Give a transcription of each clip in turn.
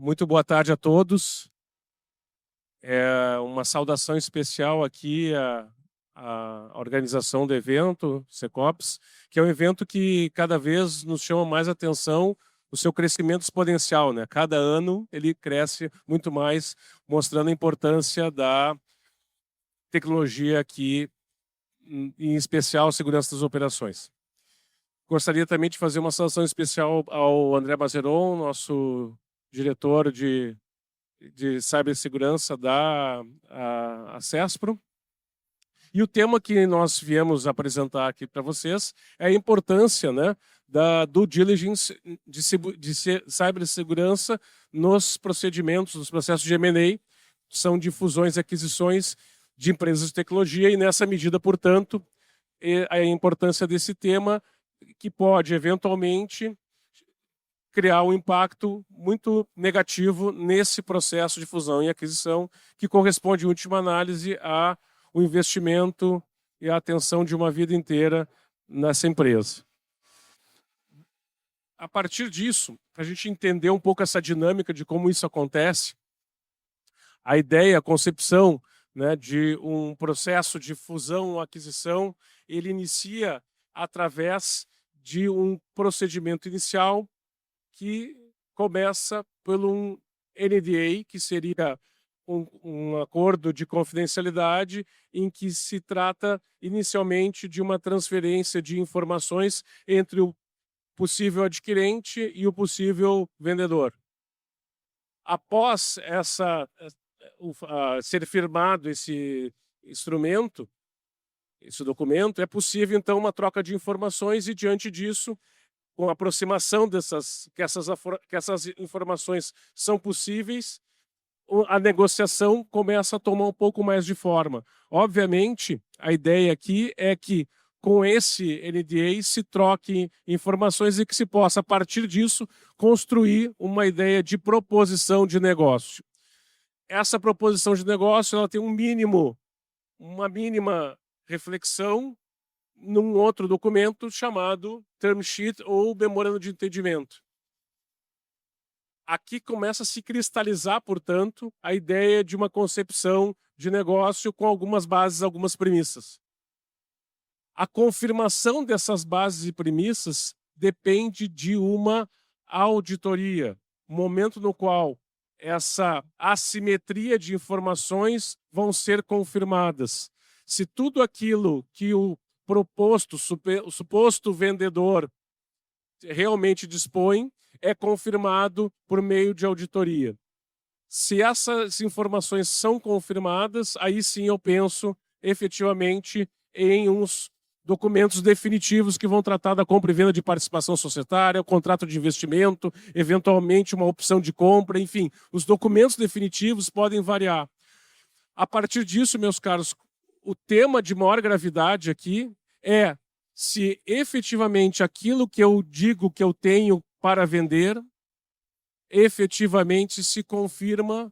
Muito boa tarde a todos. Uma saudação especial aqui à organização do evento, Secops, que é um evento que cada vez nos chama mais atenção o seu crescimento exponencial, né? Cada ano ele cresce muito mais, mostrando a importância da tecnologia aqui, em especial a segurança das operações. Gostaria também de fazer uma saudação especial ao André Mazeron, nosso diretor de cibersegurança da CESPRO. E o tema que nós viemos apresentar aqui para vocês é a importância, né, da due diligence de cibersegurança nos procedimentos, nos processos de M&A, são de fusões e aquisições de empresas de tecnologia, e nessa medida, portanto, a importância desse tema, que pode, eventualmente, criar um impacto muito negativo nesse processo de fusão e aquisição, que corresponde, em última análise, ao investimento e a atenção de uma vida inteira nessa empresa. A partir disso, para a gente entender um pouco essa dinâmica de como isso acontece, a ideia, a concepção, né, de um processo de fusão ou aquisição, ele inicia através de um procedimento inicial que começa por um NDA, que seria um acordo de confidencialidade, em que se trata inicialmente de uma transferência de informações entre o possível adquirente e o possível vendedor. Após ser firmado esse instrumento, esse documento, é possível então uma troca de informações, e diante disso, com a aproximação que essas informações são possíveis, a negociação começa a tomar um pouco mais de forma. Obviamente, a ideia aqui é que com esse NDA se troque informações e que se possa, a partir disso, construir uma ideia de proposição de negócio. Essa proposição de negócio ela tem uma mínima reflexão num outro documento chamado Term Sheet ou Memorando de Entendimento. Aqui começa a se cristalizar, portanto, a ideia de uma concepção de negócio com algumas bases, algumas premissas. A confirmação dessas bases e premissas depende de uma auditoria, momento no qual essa assimetria de informações vão ser confirmadas. Se tudo aquilo que o suposto vendedor realmente dispõe, é confirmado por meio de auditoria. Se essas informações são confirmadas, aí sim eu penso efetivamente em uns documentos definitivos que vão tratar da compra e venda de participação societária, o contrato de investimento, eventualmente uma opção de compra, enfim, os documentos definitivos podem variar. A partir disso, meus caros, o tema de maior gravidade aqui é se efetivamente aquilo que eu digo que eu tenho para vender efetivamente se confirma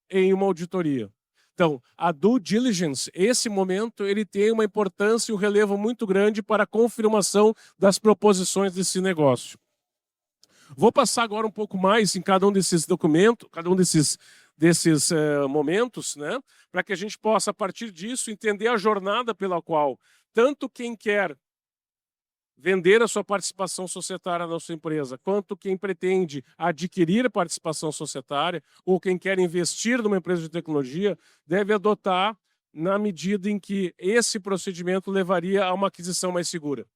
em uma auditoria. Então, a due diligence, esse momento, ele tem uma importância e um relevo muito grande para a confirmação das proposições desse negócio. Vou passar agora um pouco mais em cada um desses documentos, cada um desses momentos, né, para que a gente possa, a partir disso, entender a jornada pela qual tanto quem quer vender a sua participação societária na sua empresa, quanto quem pretende adquirir a participação societária ou quem quer investir numa empresa de tecnologia, deve adotar na medida em que esse procedimento levaria a uma aquisição mais segura.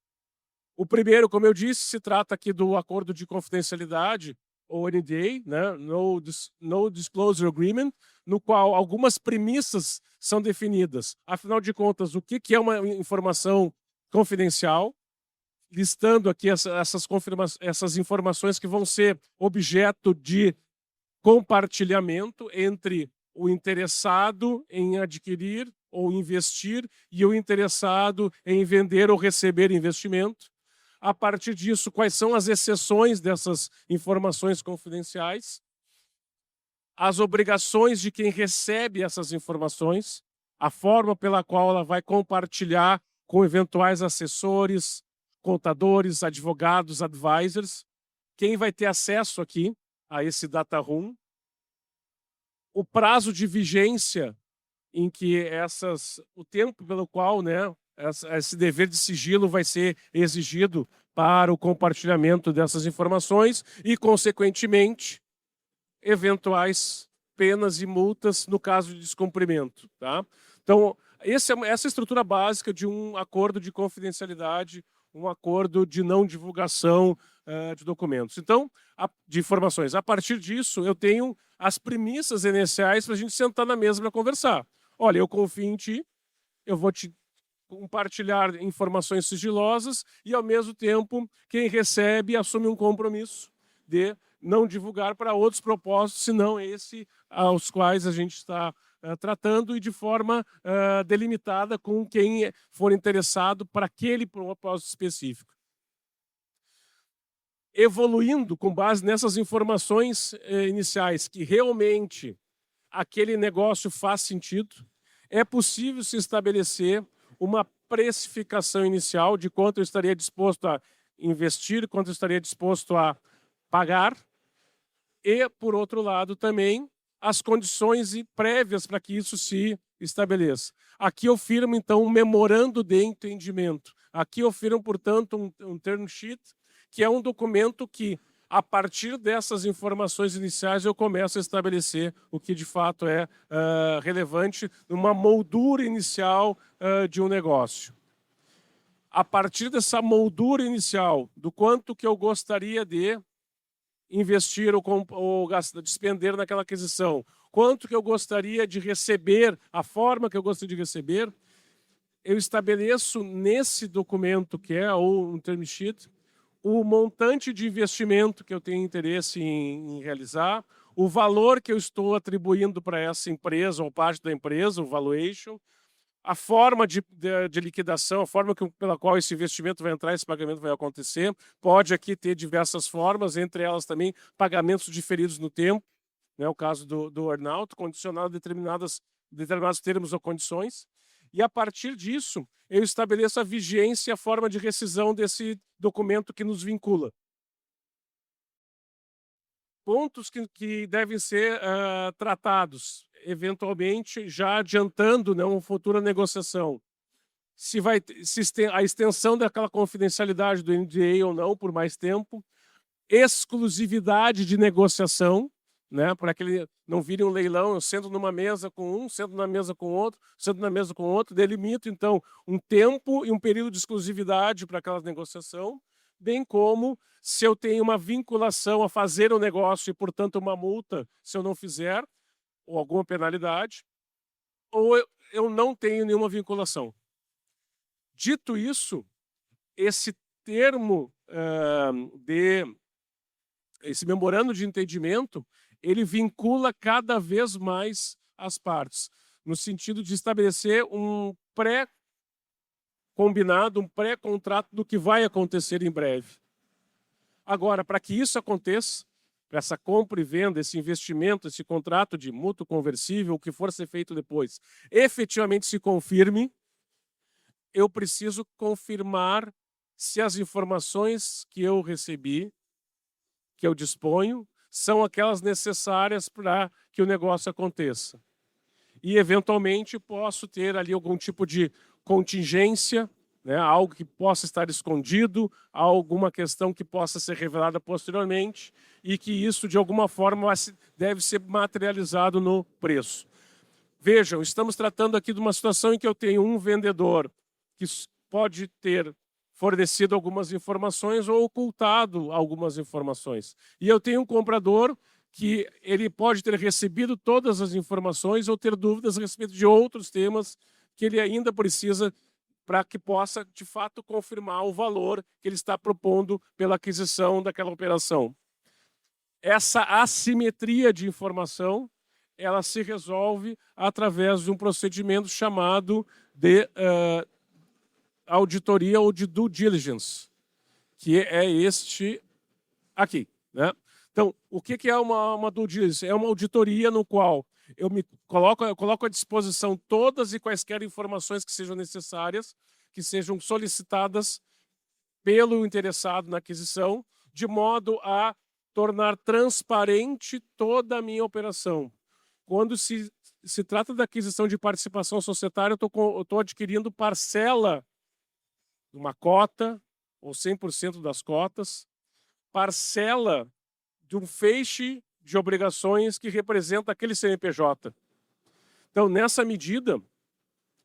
O primeiro, como eu disse, se trata aqui do acordo de confidencialidade, ou NDA, né? No Disclosure Agreement, no qual algumas premissas são definidas. Afinal de contas, o que é uma informação confidencial? Listando aqui essas informações que vão ser objeto de compartilhamento entre o interessado em adquirir ou investir e o interessado em vender ou receber investimento. A partir disso, quais são as exceções dessas informações confidenciais, as obrigações de quem recebe essas informações, a forma pela qual ela vai compartilhar com eventuais assessores, contadores, advogados, advisors, quem vai ter acesso aqui a esse data room, o prazo de vigência em que o tempo pelo qual, né, esse dever de sigilo vai ser exigido para o compartilhamento dessas informações e, consequentemente, eventuais penas e multas no caso de descumprimento. Tá? Então, essa é a estrutura básica de um acordo de confidencialidade, um acordo de não divulgação de documentos. Então, de informações. A partir disso, eu tenho as premissas iniciais para a gente sentar na mesa para conversar. Olha, eu confio em ti, eu vou te compartilhar informações sigilosas e, ao mesmo tempo, quem recebe assume um compromisso de não divulgar para outros propósitos, senão esse aos quais a gente está tratando e de forma delimitada com quem for interessado para aquele propósito específico. Evoluindo com base nessas informações iniciais, que realmente aquele negócio faz sentido, é possível se estabelecer uma precificação inicial de quanto eu estaria disposto a investir, quanto eu estaria disposto a pagar, e, por outro lado, também as condições prévias para que isso se estabeleça. Aqui eu firmo, então, um memorando de entendimento. Aqui eu firmo, portanto, um term sheet, que é um documento que, a partir dessas informações iniciais, eu começo a estabelecer o que de fato é relevante numa moldura inicial de um negócio. A partir dessa moldura inicial, do quanto que eu gostaria de investir ou despender naquela aquisição, quanto que eu gostaria de receber, a forma que eu gostaria de receber, eu estabeleço nesse documento, que é um term sheet, o montante de investimento que eu tenho interesse em realizar, o valor que eu estou atribuindo para essa empresa ou parte da empresa, o valuation, a forma de liquidação, a forma pela qual esse investimento vai entrar, esse pagamento vai acontecer. Pode aqui ter diversas formas, entre elas também pagamentos diferidos no tempo, né, o caso do earn-out, condicionado a determinados termos ou condições. E, a partir disso, eu estabeleço a vigência e a forma de rescisão desse documento que nos vincula. Pontos que devem ser tratados, eventualmente, já adiantando, né, uma futura negociação. Se a extensão daquela confidencialidade do NDA ou não por mais tempo, exclusividade de negociação, né, para que ele não vire um leilão, eu sento numa mesa com um, sento na mesa com outro, sento na mesa com outro, delimito, então, um tempo e um período de exclusividade para aquela negociação, bem como se eu tenho uma vinculação a fazer o negócio e, portanto, uma multa se eu não fizer, ou alguma penalidade, ou eu não tenho nenhuma vinculação. Dito isso, esse termo esse memorando de entendimento, ele vincula cada vez mais as partes, no sentido de estabelecer um pré-combinado, um pré-contrato do que vai acontecer em breve. Agora, para que isso aconteça, para essa compra e venda, esse investimento, esse contrato de mútuo conversível, o que for ser feito depois, efetivamente se confirme, eu preciso confirmar se as informações que eu recebi, que eu disponho, são aquelas necessárias para que o negócio aconteça. E, eventualmente, posso ter ali algum tipo de contingência, né, algo que possa estar escondido, alguma questão que possa ser revelada posteriormente e que isso, de alguma forma, deve ser materializado no preço. Vejam, estamos tratando aqui de uma situação em que eu tenho um vendedor que pode ter fornecido algumas informações ou ocultado algumas informações. E eu tenho um comprador que ele pode ter recebido todas as informações ou ter dúvidas a respeito de outros temas que ele ainda precisa para que possa, de fato, confirmar o valor que ele está propondo pela aquisição daquela operação. Essa assimetria de informação, ela se resolve através de um procedimento chamado de auditoria ou de due diligence, que é este aqui, né? Então, o que é uma due diligence? É uma auditoria no qual eu coloco à disposição todas e quaisquer informações que sejam necessárias, que sejam solicitadas pelo interessado na aquisição, de modo a tornar transparente toda a minha operação. Quando se trata da aquisição de participação societária, eu estou adquirindo parcela de uma cota, ou 100% das cotas, parcela de um feixe de obrigações que representa aquele CNPJ. Então, nessa medida,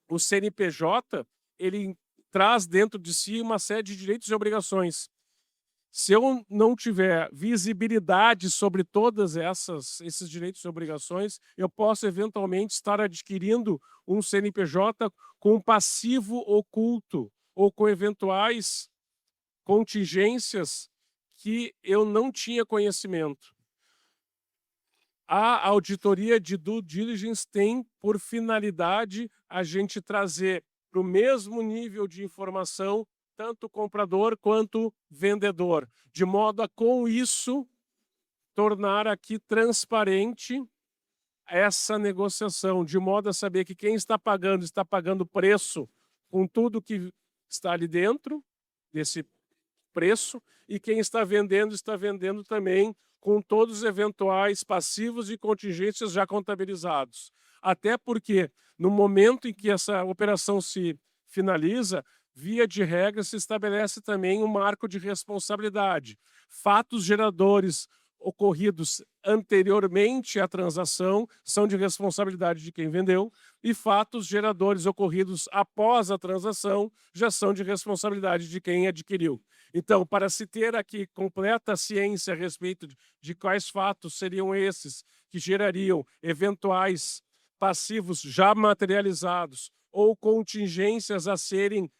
o CNPJ ele traz dentro de si uma série de direitos e obrigações. Se eu não tiver visibilidade sobre todas esses direitos e obrigações, eu posso eventualmente estar adquirindo um CNPJ com um passivo oculto ou com eventuais contingências que eu não tinha conhecimento. A auditoria de due diligence tem por finalidade a gente trazer para o mesmo nível de informação tanto comprador quanto vendedor, de modo a, com isso, tornar aqui transparente essa negociação, de modo a saber que quem está pagando preço com tudo que está ali dentro desse preço, e quem está vendendo também com todos os eventuais passivos e contingências já contabilizados. Até porque, no momento em que essa operação se finaliza, via de regra, se estabelece também um marco de responsabilidade. Fatos geradores ocorridos anteriormente à transação são de responsabilidade de quem vendeu, e fatos geradores ocorridos após a transação já são de responsabilidade de quem adquiriu. Então, para se ter aqui completa ciência a respeito de quais fatos seriam esses que gerariam eventuais passivos já materializados ou contingências a serem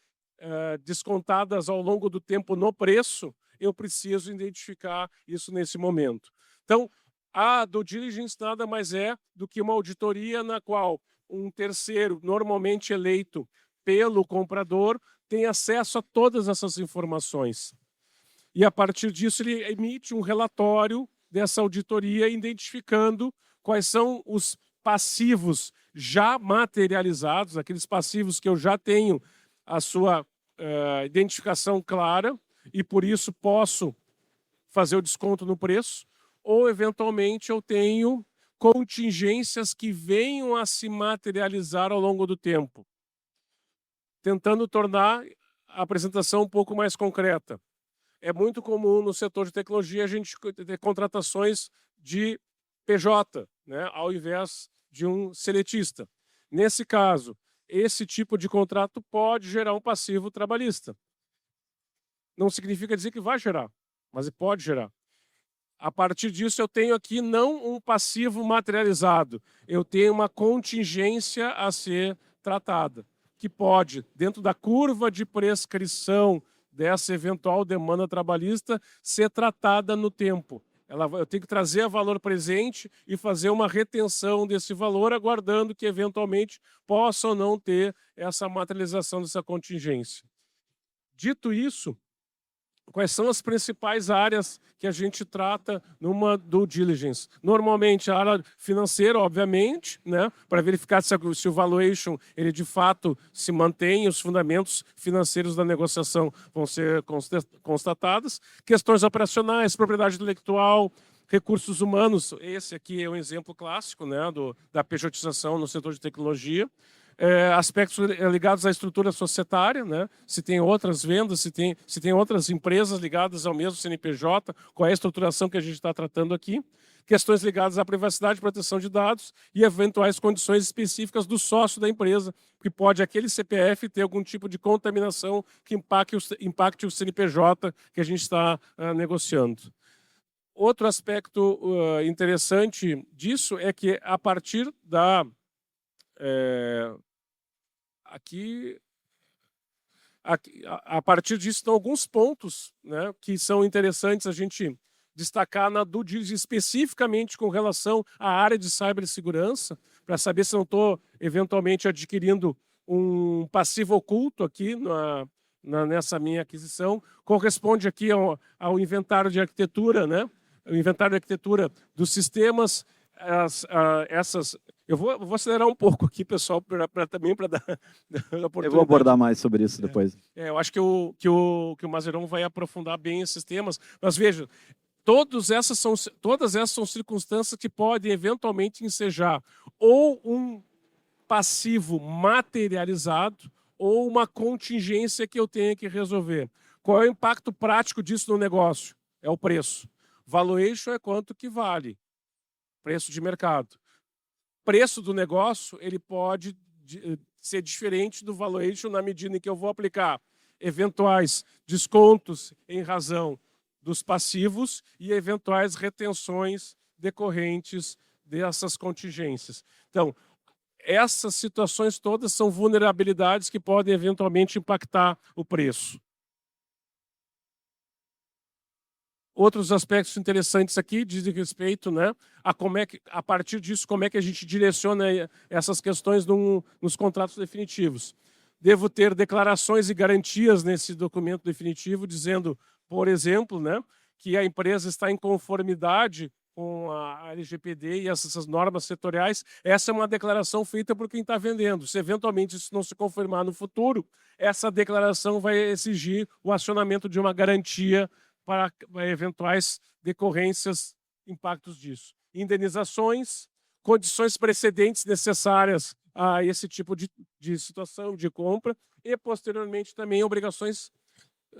descontadas ao longo do tempo no preço, eu preciso identificar isso nesse momento. Então, a due diligence nada mais é do que uma auditoria na qual um terceiro, normalmente eleito pelo comprador, tem acesso a todas essas informações. E, a partir disso, ele emite um relatório dessa auditoria identificando quais são os passivos já materializados, aqueles passivos que eu já tenho a sua identificação clara e, por isso, posso fazer o desconto no preço, ou, eventualmente, eu tenho contingências que venham a se materializar ao longo do tempo, tentando tornar a apresentação um pouco mais concreta. É muito comum no setor de tecnologia a gente ter contratações de PJ, né, ao invés de um seletista. Nesse caso, esse tipo de contrato pode gerar um passivo trabalhista. Não significa dizer que vai gerar, mas pode gerar. A partir disso, eu tenho aqui não um passivo materializado, eu tenho uma contingência a ser tratada, que pode, dentro da curva de prescrição dessa eventual demanda trabalhista, ser tratada no tempo. Eu tenho que trazer a valor presente e fazer uma retenção desse valor, aguardando que, eventualmente, possa ou não ter essa materialização dessa contingência. Dito isso, quais são as principais áreas que a gente trata numa due diligence? Normalmente, a área financeira, obviamente, né, para verificar se o valuation ele de fato se mantém, os fundamentos financeiros da negociação vão ser constatados. Questões operacionais, propriedade intelectual, recursos humanos. Esse aqui é um exemplo clássico, né, da pejotização no setor de tecnologia. Aspectos ligados à estrutura societária, né? Se tem outras vendas, se tem outras empresas ligadas ao mesmo CNPJ, qual é a estruturação que a gente está tratando aqui. Questões ligadas à privacidade e proteção de dados e eventuais condições específicas do sócio da empresa, que pode aquele CPF ter algum tipo de contaminação que impacte o CNPJ que a gente está negociando. Outro aspecto interessante disso é que, a partir da... a partir disso, estão alguns pontos, né, que são interessantes a gente destacar na due diligence, especificamente com relação à área de cibersegurança, para saber se não estou, eventualmente, adquirindo um passivo oculto aqui nessa minha aquisição. Corresponde aqui ao inventário de arquitetura, né? O inventário de arquitetura dos sistemas, Eu vou acelerar um pouco aqui, pessoal, também para dar oportunidade. Eu vou abordar mais sobre isso depois. Eu acho que o Mazeron vai aprofundar bem esses temas. Mas veja, todas essas são circunstâncias que podem eventualmente ensejar ou um passivo materializado ou uma contingência que eu tenha que resolver. Qual é o impacto prático disso no negócio? É o preço. Valuation é quanto que vale. Preço de mercado. Preço do negócio, ele pode ser diferente do valuation na medida em que eu vou aplicar eventuais descontos em razão dos passivos e eventuais retenções decorrentes dessas contingências. Então, essas situações todas são vulnerabilidades que podem eventualmente impactar o preço. Outros aspectos interessantes aqui dizem respeito, né, a partir disso, como é que a gente direciona essas questões nos contratos definitivos. Devo ter declarações e garantias nesse documento definitivo, dizendo, por exemplo, né, que a empresa está em conformidade com a LGPD e essas normas setoriais. Essa é uma declaração feita por quem está vendendo. Se eventualmente isso não se confirmar no futuro, essa declaração vai exigir o acionamento de uma garantia para eventuais decorrências, impactos disso. Indenizações, condições precedentes necessárias a esse tipo de situação de compra e, posteriormente, também obrigações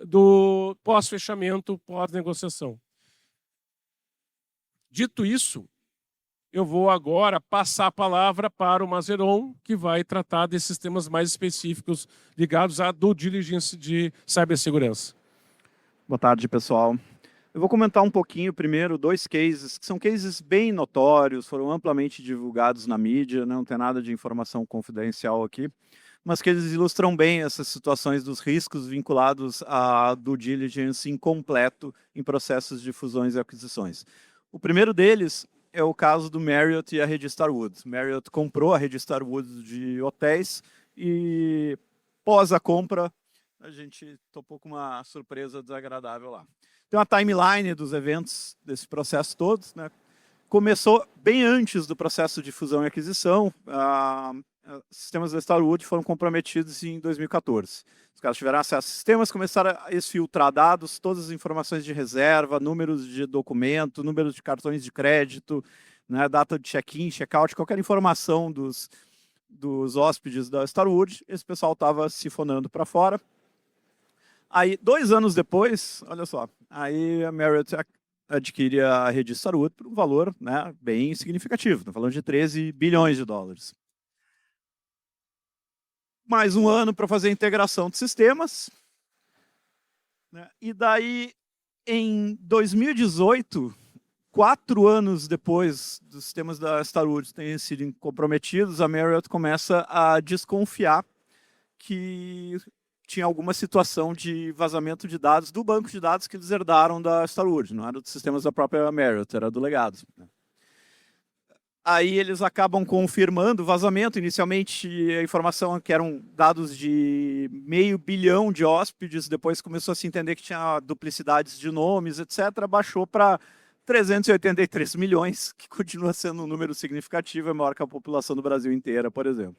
do pós-fechamento, pós-negociação. Dito isso, eu vou agora passar a palavra para o Mazeron, que vai tratar desses temas mais específicos ligados à due diligence de cibersegurança. Boa tarde, pessoal. Eu vou comentar um pouquinho primeiro 2 cases, que são cases bem notórios, foram amplamente divulgados na mídia, não tem nada de informação confidencial aqui, mas que eles ilustram bem essas situações dos riscos vinculados à due diligence incompleto em processos de fusões e aquisições. O primeiro deles é o caso do Marriott e a rede Starwood. Marriott comprou a rede Starwood de hotéis e, pós a compra, a gente topou com uma surpresa desagradável lá. Tem uma timeline dos eventos desse processo todo, né? Começou bem antes do processo de fusão e aquisição. Sistemas da Starwood foram comprometidos em 2014. Os caras tiveram acesso a sistemas, começaram a exfiltrar dados, todas as informações de reserva, números de documento, números de cartões de crédito, né, data de check-in, check-out, qualquer informação dos hóspedes da Starwood, esse pessoal estava sifonando para fora. Aí, 2 anos depois, olha só, aí a Marriott adquire a rede Starwood por um valor, né, bem significativo, estamos falando de 13 bilhões de dólares. Mais um ano para fazer a integração de sistemas, né, e daí, em 2018, 4 anos depois dos sistemas da Starwood terem sido comprometidos, a Marriott começa a desconfiar que tinha alguma situação de vazamento de dados do banco de dados que eles herdaram da Starwood, não era dos sistemas da própria Marriott, era do legado. Aí eles acabam confirmando o vazamento. Inicialmente a informação que eram dados de 500 milhão de hóspedes, depois começou a se entender que tinha duplicidades de nomes, etc. Baixou para 383 milhões, que continua sendo um número significativo, é maior que a população do Brasil inteira, por exemplo.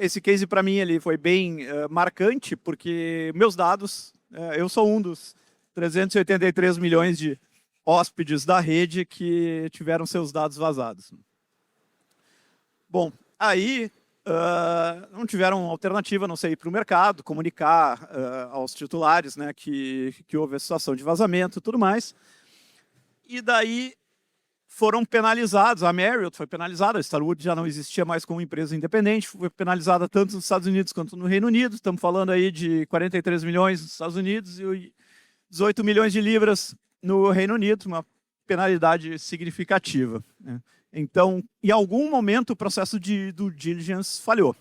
Esse case, para mim, ele foi bem marcante, porque meus dados, eu sou um dos 383 milhões de hóspedes da rede que tiveram seus dados vazados. Bom, aí não tiveram alternativa, não sei, ir para o mercado, comunicar aos titulares, né, que houve a situação de vazamento e tudo mais. E daí foram penalizados, a Marriott foi penalizada, a Starwood já não existia mais como empresa independente, foi penalizada tanto nos Estados Unidos quanto no Reino Unido, estamos falando aí de 43 milhões nos Estados Unidos e 18 milhões de libras no Reino Unido, uma penalidade significativa, né? Então, em algum momento o processo de due diligence falhou,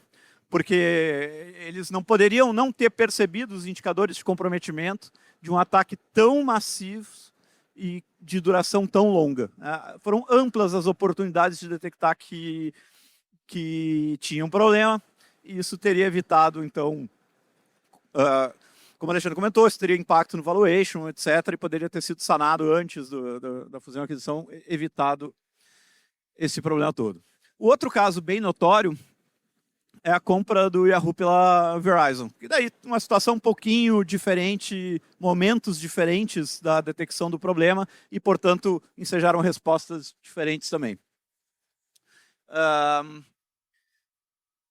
porque eles não poderiam não ter percebido os indicadores de comprometimento de um ataque tão massivo e de duração tão longa. Foram amplas as oportunidades de detectar que tinha um problema, e isso teria evitado, então, como o Alexandre comentou, isso teria impacto no valuation, etc., e poderia ter sido sanado antes da fusão e aquisição, evitado esse problema todo. O outro caso bem notório é a compra do Yahoo pela Verizon. E daí uma situação um pouquinho diferente, momentos diferentes da detecção do problema e, portanto, ensejaram respostas diferentes também.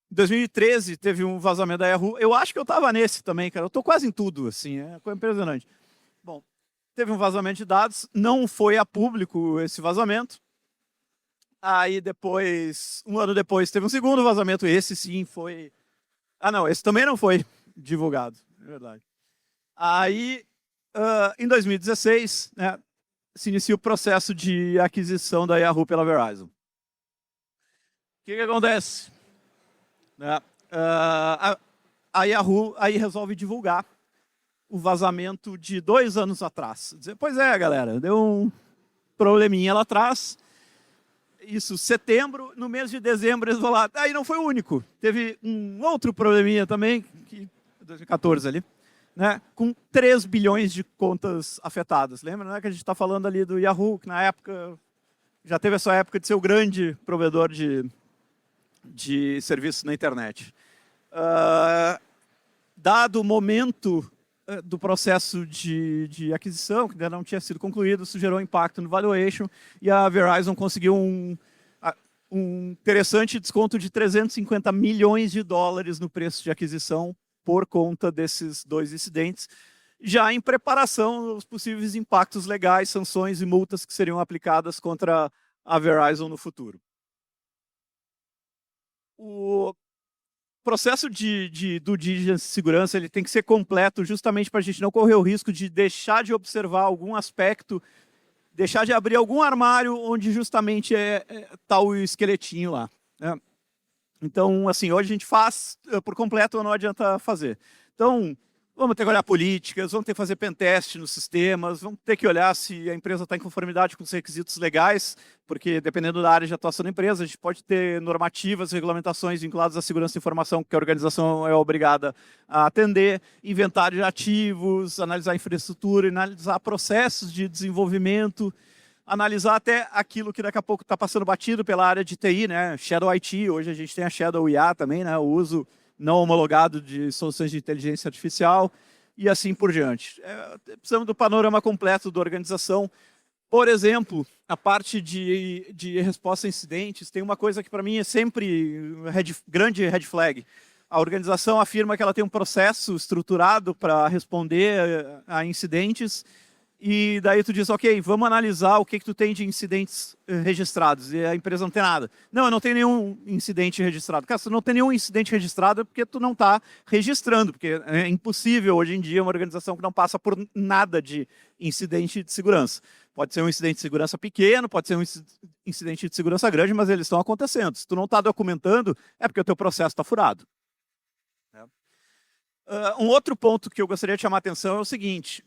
Em 2013 teve um vazamento da Yahoo. Eu acho que eu estava nesse também, cara. Eu estou quase em tudo, assim, é coisa impressionante. Bom, teve um vazamento de dados, não foi a público esse vazamento. Aí depois, um ano depois, teve um segundo vazamento. Esse sim foi... Ah, não, esse também não foi divulgado, é verdade. Aí, em 2016, né, se inicia o processo de aquisição da Yahoo pela Verizon. O que acontece? A Yahoo aí resolve divulgar o vazamento de 2 anos atrás. Dizer, pois é, galera, deu um probleminha lá atrás. Isso, setembro, no mês de dezembro eles vão lá. Aí não foi o único. Teve um outro probleminha também, que 2014 ali, né, com 3 bilhões de contas afetadas. Lembra, né, que a gente está falando ali do Yahoo, que na época já teve essa época de ser o grande provedor de serviços na internet. Dado o momento do processo de aquisição, que ainda não tinha sido concluído, isso gerou impacto no valuation, e a Verizon conseguiu um interessante desconto de 350 milhões de dólares no preço de aquisição por conta desses 2 incidentes, já em preparação aos possíveis impactos legais, sanções e multas que seriam aplicadas contra a Verizon no futuro. O processo de due diligence de segurança ele tem que ser completo justamente para a gente não correr o risco de deixar de observar algum aspecto, deixar de abrir algum armário onde justamente tá o esqueletinho lá, né? Então, assim, hoje a gente faz por completo, não adianta fazer. Então, vamos ter que olhar políticas, vamos ter que fazer pentest nos sistemas, vamos ter que olhar se a empresa está em conformidade com os requisitos legais, porque dependendo da área de atuação da empresa, a gente pode ter normativas, regulamentações vinculadas à segurança da informação que a organização é obrigada a atender, inventário de ativos, analisar infraestrutura, analisar processos de desenvolvimento, analisar até aquilo que daqui a pouco está passando batido pela área de TI, né? Shadow IT, hoje a gente tem a Shadow IA também, né? O uso não homologado de soluções de inteligência artificial e assim por diante. Precisamos do panorama completo da organização. Por exemplo, a parte de resposta a incidentes, tem uma coisa que para mim é sempre grande red flag. A organização afirma que ela tem um processo estruturado para responder a incidentes e daí tu diz, ok, vamos analisar o que tu tem de incidentes registrados. E a empresa não tem nada. Não, eu não tenho nenhum incidente registrado. Cara, se tu não tem nenhum incidente registrado é porque tu não está registrando, porque é impossível hoje em dia uma organização que não passa por nada de incidente de segurança. Pode ser um incidente de segurança pequeno, pode ser um incidente de segurança grande, mas eles estão acontecendo. Se tu não está documentando, é porque o teu processo está furado. Um outro ponto que eu gostaria de chamar a atenção é o seguinte: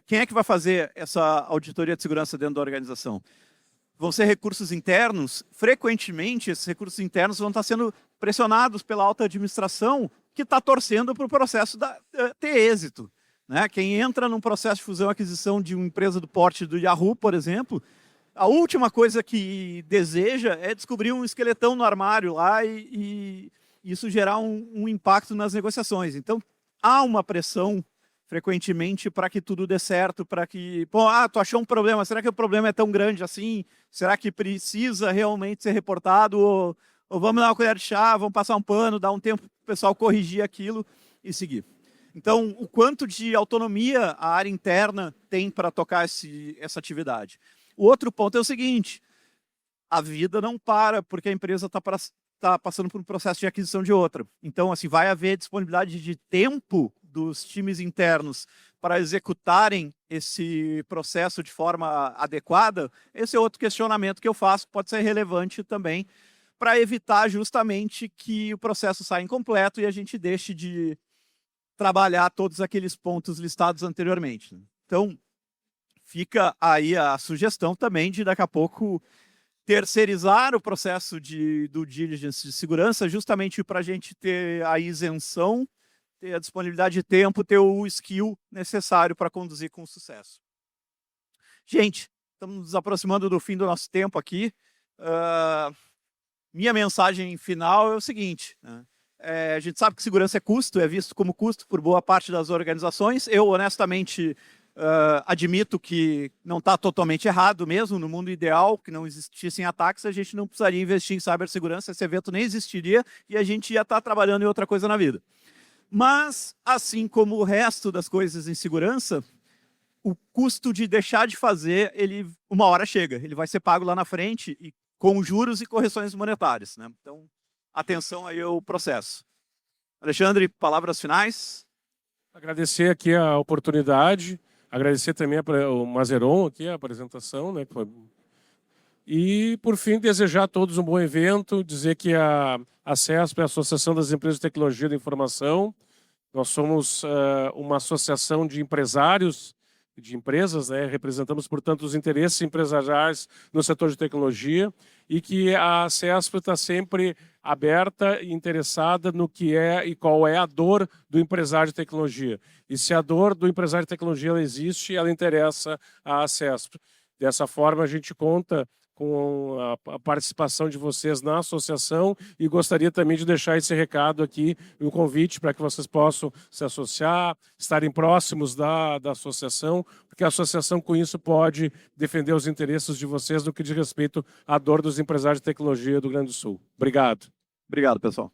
quem é que vai fazer essa auditoria de segurança dentro da organização? Vão ser recursos internos? Frequentemente, esses recursos internos vão estar sendo pressionados pela alta administração que está torcendo para o processo ter êxito, né? Quem entra num processo de fusão e aquisição de uma empresa do porte do Yahoo, por exemplo, a última coisa que deseja é descobrir um esqueletão no armário lá e isso gerar um impacto nas negociações. Então, há uma pressão frequentemente para que tudo dê certo, para que... Pô, tu achou um problema, será que o problema é tão grande assim? Será que precisa realmente ser reportado? Ou vamos dar uma colher de chá, vamos passar um pano, dar um tempo para o pessoal corrigir aquilo e seguir. Então, o quanto de autonomia a área interna tem para tocar essa atividade? O outro ponto é o seguinte: a vida não para porque a empresa está passando por um processo de aquisição de outra. Então, assim, vai haver disponibilidade de tempo dos times internos para executarem esse processo de forma adequada? Esse é outro questionamento que eu faço, que pode ser relevante também, para evitar justamente que o processo saia incompleto e a gente deixe de trabalhar todos aqueles pontos listados anteriormente. Então, fica aí a sugestão também de, daqui a pouco, terceirizar o processo de due diligence de segurança, justamente para a gente ter a isenção, ter a disponibilidade de tempo, ter o skill necessário para conduzir com sucesso. Gente, estamos nos aproximando do fim do nosso tempo aqui. Minha mensagem final é o seguinte, né? A gente sabe que segurança é custo, é visto como custo por boa parte das organizações. Eu, honestamente, admito que não está totalmente errado mesmo. No mundo ideal, que não existissem ataques, a gente não precisaria investir em cibersegurança, esse evento nem existiria e a gente ia estar trabalhando em outra coisa na vida. Mas, assim como o resto das coisas em segurança, o custo de deixar de fazer, ele uma hora chega. Ele vai ser pago lá na frente e com juros e correções monetárias, né? Então, atenção aí ao processo. Alexandre, palavras finais? Agradecer aqui a oportunidade, agradecer também o Mazeron aqui, a apresentação, né? E, por fim, desejar a todos um bom evento, dizer que a CESP é a Associação das Empresas de Tecnologia da Informação. Nós somos uma associação de empresários, de empresas, né? Representamos, portanto, os interesses empresariais no setor de tecnologia e que a CESP está sempre aberta e interessada no que é e qual é a dor do empresário de tecnologia. E se a dor do empresário de tecnologia ela existe, ela interessa à CESP. Dessa forma, a gente conta com a participação de vocês na associação e gostaria também de deixar esse recado aqui, um convite para que vocês possam se associar, estarem próximos da associação, porque a associação com isso pode defender os interesses de vocês no que diz respeito à dor dos empresários de tecnologia do Rio Grande do Sul. Obrigado. Obrigado, pessoal.